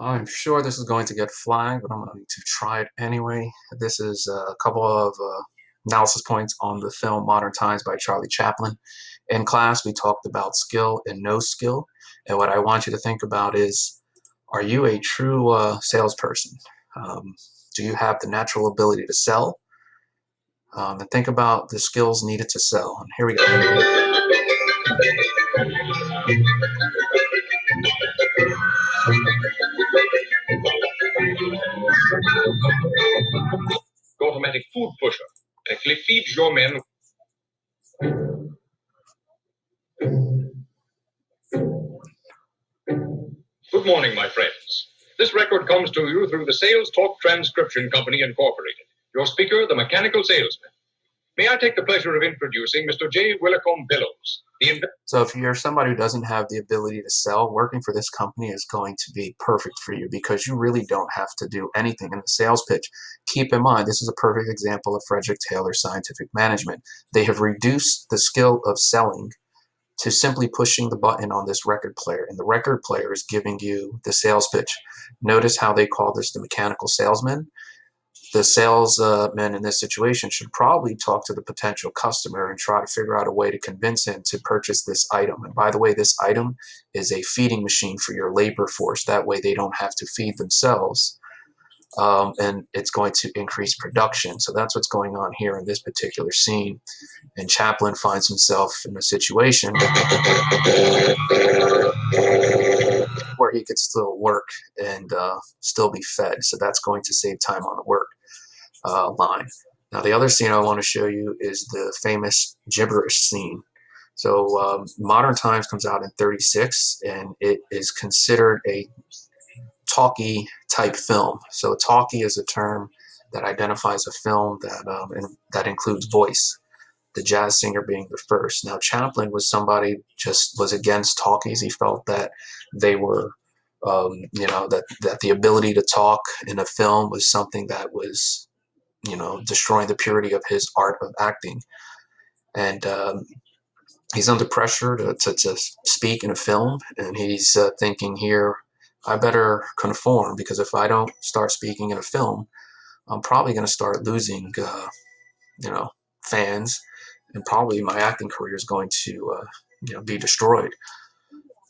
I'm sure this is going to get flagged, but I'm going to try it anyway. This is a couple of analysis points on the film Modern Times by Charlie Chaplin. In class, we talked about skill and no skill. And what I want you to think about is, are you a true salesperson? Do you have the natural ability to sell? And think about the skills needed to sell. And here we go. Automatic food pusher. Actually feeds your men. Good morning, my friends. This record comes to you through the Sales Talk Transcription Company, Incorporated. Your speaker, the mechanical salesman. May I take the pleasure of introducing Mr. J. Willicombe Billows, So if you're somebody who doesn't have the ability to sell, working for this company is going to be perfect for you because you really don't have to do anything in the sales pitch. Keep in mind, this is a perfect example of Frederick Taylor's scientific management. They have reduced the skill of selling to simply pushing the button on this record player, and the record player is giving you the sales pitch. Notice how they call this the mechanical salesman. The salesman in this situation should probably talk to the potential customer and try to figure out a way to convince him to purchase this item. And by the way, this item is a feeding machine for your labor force. That way they don't have to feed themselves. And it's going to increase production. So that's what's going on here in this particular scene. And Chaplin finds himself in a situation where he could still work and still be fed. So that's going to save time on the work line. Now, the other scene I want to show you is the famous gibberish scene. So Modern Times comes out in 36, and it is considered a talkie type film. So talkie is a term that identifies a film that includes voice, the jazz singer being the first. Now, Chaplin was somebody just was against talkies. He felt that they were, that the ability to talk in a film was something that was, destroying the purity of his art of acting. And he's under pressure to speak in a film, and he's thinking here, I better conform because if I don't start speaking in a film, I'm probably going to start losing, fans, and probably my acting career is going to, be destroyed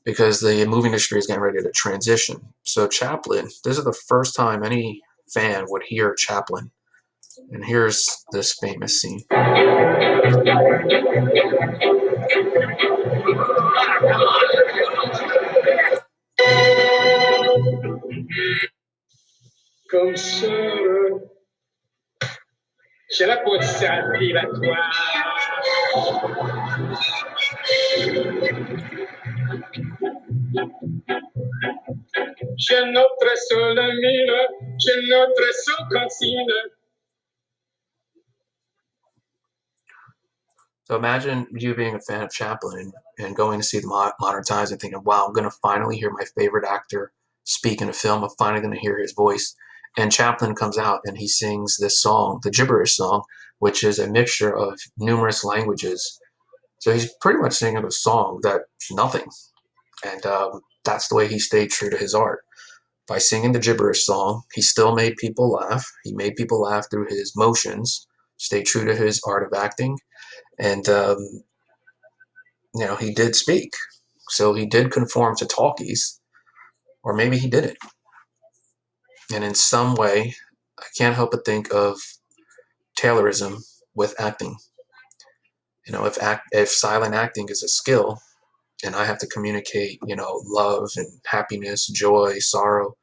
because the movie industry is getting ready to transition. So Chaplin, this is the first time any fan would hear Chaplin. And here's this famous scene. Comme ce, j'ai la peau de sa privatoire. J'ai notre seule mine, j'ai notre seule cantine. So imagine you being a fan of Chaplin and going to see the Modern Times and thinking, wow, I'm going to finally hear my favorite actor speak in a film. I'm finally going to hear his voice. And Chaplin comes out and he sings this song, the gibberish song, which is a mixture of numerous languages. So he's pretty much singing a song that's nothing. And that's the way he stayed true to his art. By singing the gibberish song, he still made people laugh. He made people laugh through his motions, stayed true to his art of acting. And he did speak. So he did conform to talkies, or maybe he didn't. And in some way, I can't help but think of Taylorism with acting. If silent acting is a skill, and I have to communicate, love and happiness, joy, sorrow,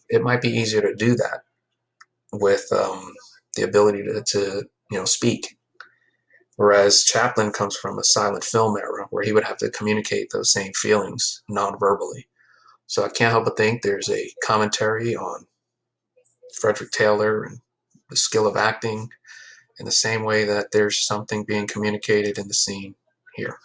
it might be easier to do that with the ability to speak. Whereas Chaplin comes from a silent film era where he would have to communicate those same feelings non-verbally. So I can't help but think there's a commentary on Frederick Taylor and the skill of acting in the same way that there's something being communicated in the scene here.